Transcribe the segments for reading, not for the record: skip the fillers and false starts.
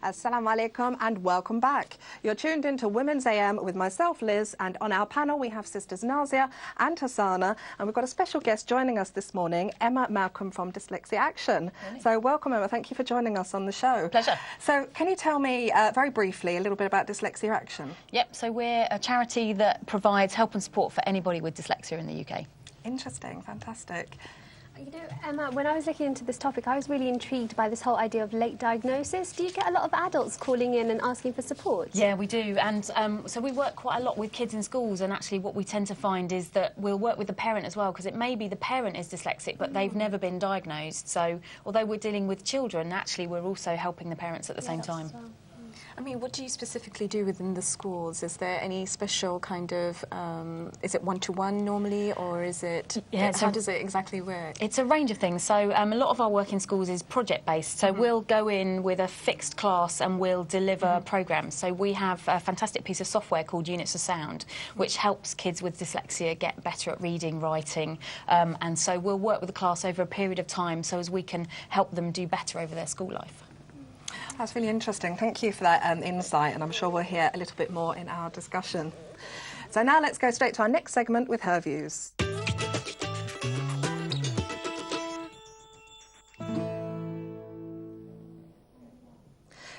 Assalamu alaikum and welcome back. You're tuned into Women's AM with myself, Liz, and on our panel we have sisters Nazia and Hassana, and we've got a special guest joining us this morning, Emma Malcolm from Dyslexia Action. Morning. So welcome, Emma. Thank you for joining us on the show. Pleasure. So can you tell me very briefly a little bit about Dyslexia Action? Yep, so we're a charity that provides help and support for anybody with dyslexia in the UK. Interesting, fantastic. You know, Emma, when I was looking into this topic, I was really intrigued by this whole idea of late diagnosis. Do you get a lot of adults calling in and asking for support? Yeah, we do. And so we work quite a lot with kids in schools, and actually what we tend to find is that we'll work with the parent as well, because it may be the parent is dyslexic, but they've never been diagnosed. So although we're dealing with children, actually we're also helping the parents at the same time. I mean, what do you specifically do within the schools? Is there any special kind of, is it one-to-one normally, or is it, how does it exactly work? It's a range of things. So a lot of our work in schools is project-based. So we'll go in with a fixed class and we'll deliver programmes. So we have a fantastic piece of software called Units of Sound, which helps kids with dyslexia get better at reading, writing. And so we'll work with the class over a period of time so as we can help them do better over their school life. That's really interesting. Thank you for that insight, and I'm sure we'll hear a little bit more in our discussion. So now let's go straight to our next segment with her views.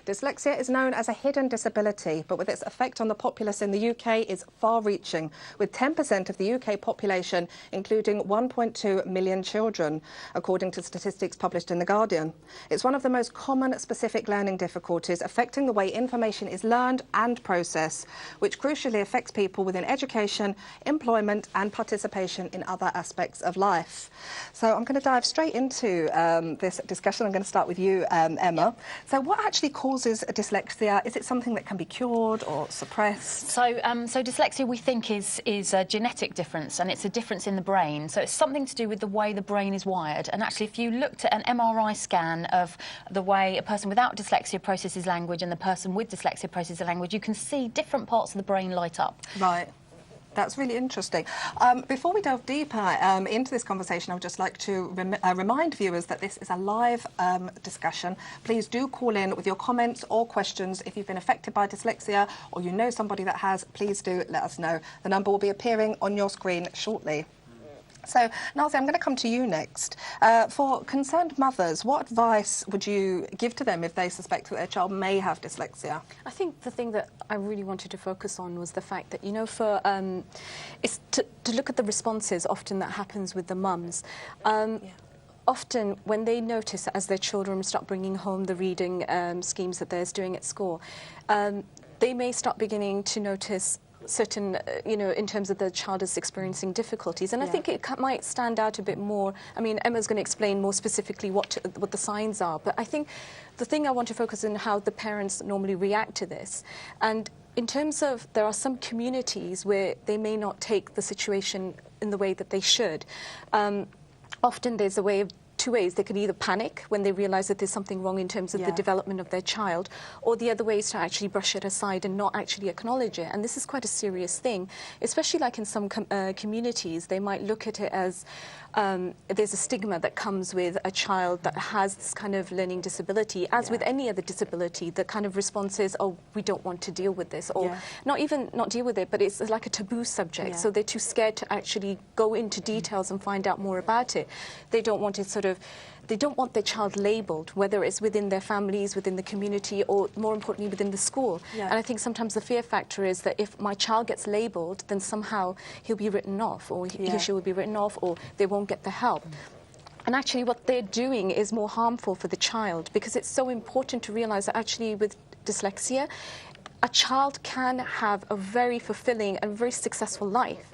Dyslexia is known as a hidden disability, but with its effect on the populace in the UK is far-reaching, with 10% of the UK population, including 1.2 million children, according to statistics published in The Guardian. It's one of the most common specific learning difficulties affecting the way information is learned and processed, which crucially affects people within education, employment and participation in other aspects of life. So I'm going to dive straight into this discussion. I'm going to start with you, Emma. So what actually causes dyslexia? Is it something that can be cured or suppressed? So dyslexia, we think, is a genetic difference, and it's a difference in the brain. So it's something to do with the way the brain is wired. And actually, if you looked at an MRI scan of the way a person without dyslexia processes language and the person with dyslexia processes language, you can see different parts of the brain light up. Right. That's really interesting. Before we delve deeper into this conversation, I would just like to remind viewers that this is a live discussion. Please do call in with your comments or questions. If you've been affected by dyslexia or you know somebody that has, please do let us know. The number will be appearing on your screen shortly. So, Nazia, I'm going to come to you next. For concerned mothers, what advice would you give to them if they suspect that their child may have dyslexia? I think the thing that I really wanted to focus on was the fact that, you know, is to look at the responses often that happens with the mums. Often when they notice as their children start bringing home the reading schemes that they're doing at school, they may start beginning to notice certain, you know, in terms of the child is experiencing difficulties. And I think it might stand out a bit more. I mean, Emma's going to explain more specifically what the signs are, but I think the thing I want to focus on how the parents normally react to this. And in terms of, there are some communities where they may not take the situation in the way that they should. Often there's a way of two ways. They could either panic when they realize that there's something wrong in terms of the development of their child, or the other way is to actually brush it aside and not actually acknowledge it. And this is quite a serious thing, especially like in some communities. They might look at it as there's a stigma that comes with a child that has this kind of learning disability. As with any other disability, the kind of response is, oh, we don't want to deal with this, or not even not deal with it, but it's like a taboo subject. So they're too scared to actually go into details and find out more about it. They don't want to sort of, they don't want their child labelled, whether it's within their families, within the community, or more importantly, within the school. And I think sometimes the fear factor is that if my child gets labelled, then somehow he'll be written off, or he or she will be written off, or they won't get the help. And actually what they're doing is more harmful for the child, because it's so important to realise that actually with dyslexia, a child can have a very fulfilling and very successful life.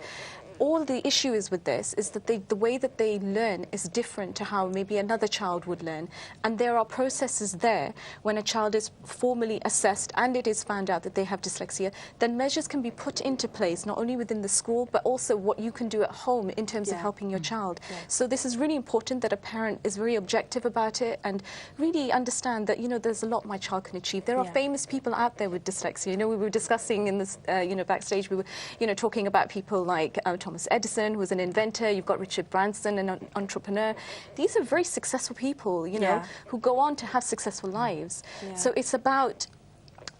All the issue is with this is that the way that they learn is different to how maybe another child would learn. And there are processes there when a child is formally assessed and it is found out that they have dyslexia, then measures can be put into place, not only within the school, but also what you can do at home in terms of helping your child. So this is really important that a parent is very objective about it and really understand that, you know, there's a lot my child can achieve. There are famous people out there with dyslexia. You know, we were discussing in this, you know, backstage, we were, you know, talking about people like Thomas Edison, who was an inventor. You've got Richard Branson, an entrepreneur. These are very successful people, you know, who go on to have successful lives. So it's about,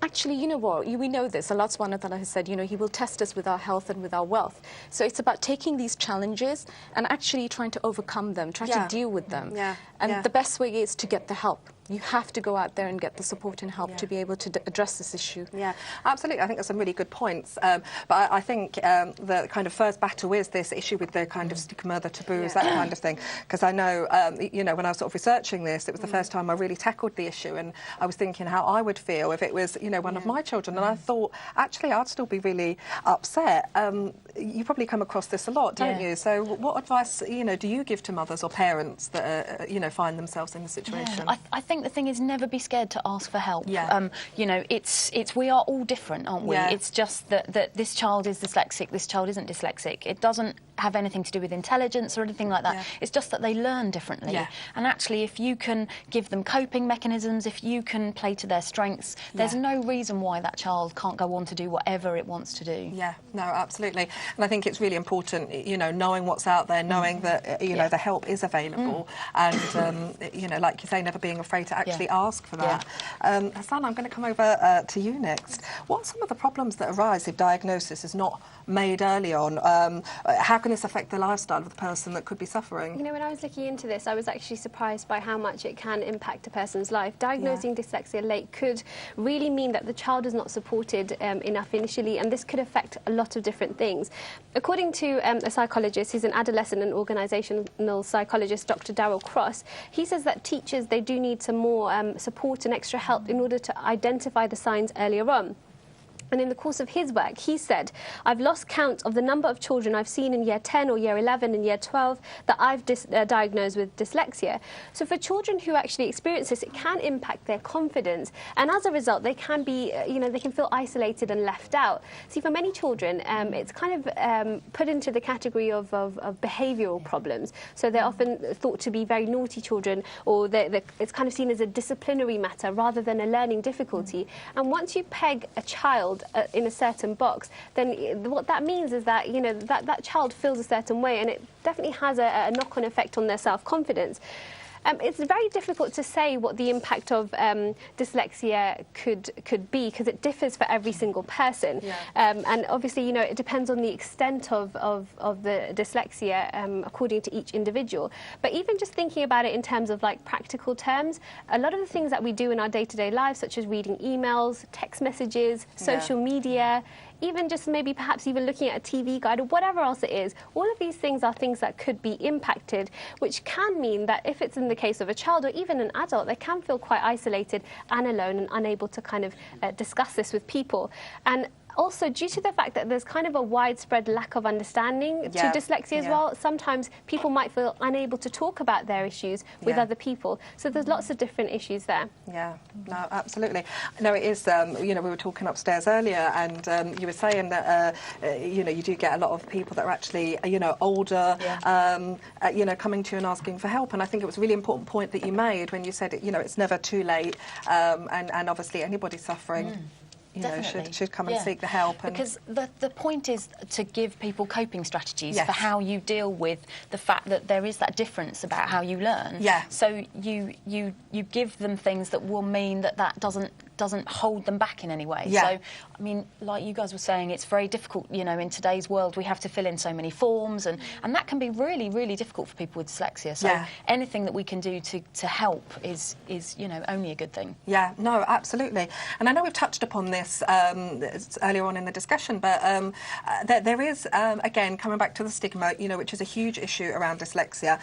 actually, you know what, we know this. Allah subhanahu wa ta'ala has said, you know, He will test us with our health and with our wealth. So it's about taking these challenges and actually trying to overcome them, trying to deal with them. And the best way is to get the help. You have to go out there and get the support and help to be able to address this issue. Yeah, absolutely. I think that's some really good points. But I think the kind of first battle is this issue with the kind of stigma, the taboos, that kind of thing. Because I know, you know, when I was sort of researching this, it was the first time I really tackled the issue, and I was thinking how I would feel if it was, you know, one of my children. And I thought, actually, I'd still be really upset. You probably come across this a lot, don't you? So what advice, you know, do you give to mothers or parents that, you know, find themselves in the situation? I think the thing is never be scared to ask for help. You know, we are all different, aren't we? It's just that this child is dyslexic, this child isn't dyslexic. It doesn't have anything to do with intelligence or anything like that. It's just that they learn differently. And actually, if you can give them coping mechanisms, if you can play to their strengths, there's no reason why that child can't go on to do whatever it wants to do. Yeah, no, absolutely. And I think it's really important, you know, knowing what's out there, knowing that, you know, the help is available, and, you know, like you say, never being afraid to actually ask for that. Hassan, I'm going to come over to you next. What are some of the problems that arise if diagnosis is not made early on? How can this affect the lifestyle of the person that could be suffering? You know, when I was looking into this, I was actually surprised by how much it can impact a person's life. Diagnosing dyslexia late could really mean that the child is not supported enough initially, and this could affect a lot of different things. According to a psychologist, he's an adolescent and organisational psychologist, Dr. Darryl Cross, he says that teachers, they do need some more support and extra help in order to identify the signs earlier on. And in the course of his work, he said, I've lost count of the number of children I've seen in year 10 or year 11 and year 12 that I've diagnosed with dyslexia. So for children who actually experience this, it can impact their confidence. And as a result, they can be, you know, they can feel isolated and left out. See, for many children, it's kind of put into the category of behavioural problems. So they're often thought to be very naughty children, or it's kind of seen as a disciplinary matter rather than a learning difficulty. And once you peg a child in a certain box, then what that means is that, you know, that child feels a certain way, and it definitely has a knock-on effect on their self-confidence. It's very difficult to say what the impact of dyslexia could be, because it differs for every single person. And obviously, you know, it depends on the extent of the dyslexia according to each individual. But even just thinking about it in terms of like practical terms, a lot of the things that we do in our day-to-day lives, such as reading emails, text messages, social media, even just maybe perhaps even looking at a TV guide or whatever else it is, all of these things are things that could be impacted, which can mean that if it's in the case of a child or even an adult, they can feel quite isolated and alone and unable to kind of discuss this with people. And also, due to the fact that there's kind of a widespread lack of understanding to dyslexia as well, sometimes people might feel unable to talk about their issues with other people. So there's lots of different issues there. Yeah, no, absolutely. No, it is, you know, we were talking upstairs earlier, and you were saying that, you know, you do get a lot of people that are actually, you know, older, you know, coming to you and asking for help. And I think it was a really important point that you made when you said, you know, it's never too late, and obviously anybody suffering, you know, should come and seek the help. And because the point is to give people coping strategies for how you deal with the fact that there is that difference about how you learn. So you give them things that will mean that doesn't hold them back in any way. So, I mean, like you guys were saying, it's very difficult, you know, in today's world we have to fill in so many forms, and that can be really, really difficult for people with dyslexia. So anything that we can do to help is, you know, only a good thing. Yeah, no, absolutely. And I know we've touched upon this earlier on in the discussion, but there is, again, coming back to the stigma, you know, which is a huge issue around dyslexia.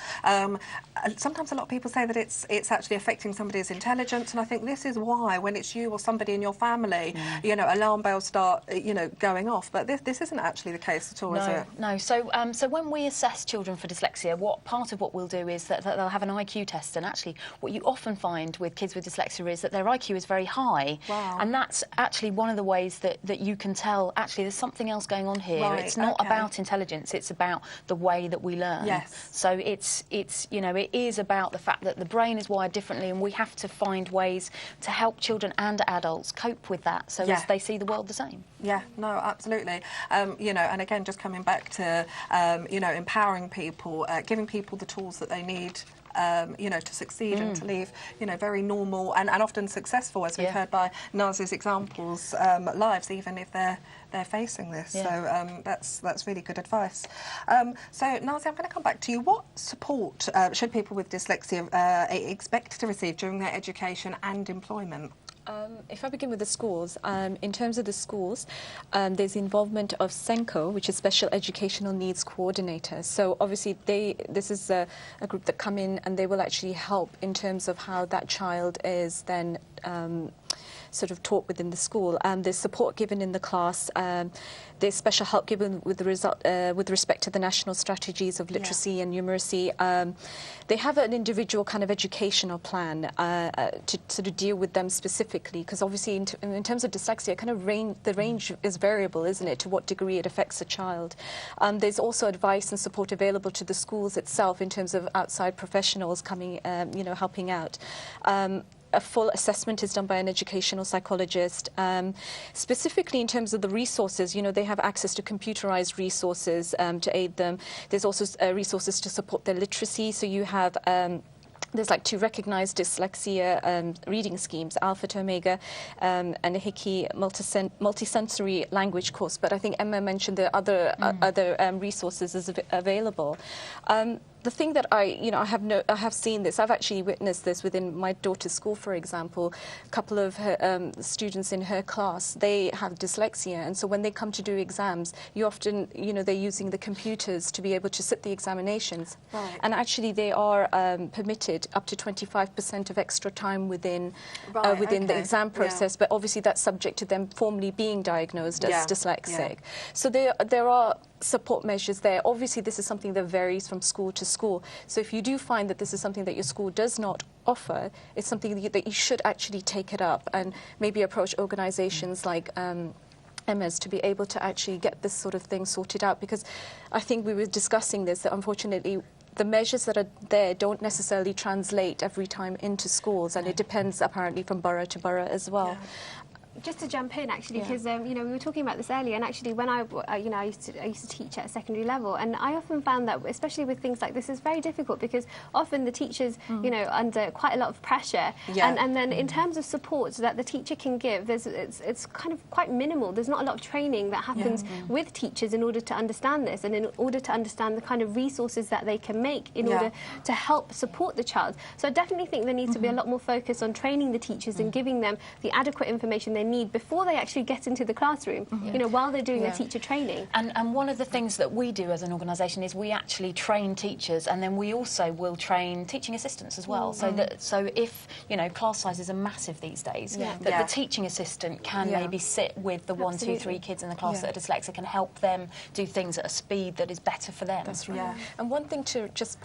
Sometimes a lot of people say that it's actually affecting somebody's intelligence, and I think this is why, when it's you or somebody in your family, you know, alarm bells start, you know, going off. But this isn't actually the case at all, is it? No. So when we assess children for dyslexia, part of what we'll do is that they'll have an IQ test, and actually what you often find with kids with dyslexia is that their IQ is very high. And that's actually one of the ways that you can tell, actually, there's something else going on here. It's not about intelligence, it's about the way that we learn. So it's you know, it is about the fact that the brain is wired differently, and we have to find ways to help children and and adults cope with that so as they see the world the same. Yeah, no, absolutely. You know, and again, just coming back to, you know, empowering people, giving people the tools that they need, you know, to succeed and to live, you know, very normal and often successful, as we've heard by Naz's examples, lives, even if they're facing this. So that's really good advice. So Nazi, I'm going to come back to you. What support should people with dyslexia expect to receive during their education and employment? If I begin with the schools, in terms of the schools, there's the involvement of SENCO, which is Special Educational Needs Coordinator. So obviously this is a group that come in and they will actually help in terms of how that child is then sort of taught within the school. There's support given in the class. There's special help given with with respect to the national strategies of literacy and numeracy. They have an individual kind of educational plan to sort of deal with them specifically, because obviously in terms of dyslexia, kind of the range is variable, isn't it, to what degree it affects a child. There's also advice and support available to the schools itself in terms of outside professionals coming, you know, helping out. A full assessment is done by an educational psychologist. Specifically in terms of the resources, you know, they have access to computerized resources to aid them. There's also resources to support their literacy. So you have there's like 2 recognized dyslexia reading schemes, Alpha to Omega and a Hickey multisensory language course. But I think Emma mentioned the other resources is available. The thing that I have seen this, I've actually witnessed this within my daughter's school, for example. A couple of her, students in her class, they have dyslexia, and so when they come to do exams, you often, you know, they're using the computers to be able to sit the examinations. Right. And actually they are permitted up to 25% of extra time within the exam process, but obviously that's subject to them formally being diagnosed as dyslexic. So there are support measures there. Obviously this is something that varies from school to school, so if you do find that this is something that your school does not offer, it's something that you should actually take it up and maybe approach organizations like Emma's to be able to actually get this sort of thing sorted out, because I think we were discussing this, that unfortunately the measures that are there don't necessarily translate every time into schools, and it depends apparently from borough to borough as well. Just to jump in, actually, because you know, we were talking about this earlier, and actually, when you know, I used to teach at a secondary level, and I often found that, especially with things like this, is very difficult because often the teachers, you know, under quite a lot of pressure, and then in terms of support that the teacher can give, it's kind of quite minimal. There's not a lot of training that happens with teachers in order to understand this, and in order to understand the kind of resources that they can make in order to help support the child. So I definitely think there needs to be a lot more focus on training the teachers and giving them the adequate information they need before they actually get into the classroom, you know, while they're doing their teacher training. And one of the things that we do as an organisation is we actually train teachers, and then we also will train teaching assistants as well. So if, you know, class sizes are massive these days, that the teaching assistant can maybe sit with the 1, 2, 3 kids in the class that are dyslexic and help them do things at a speed that is better for them. That's right. And one thing to just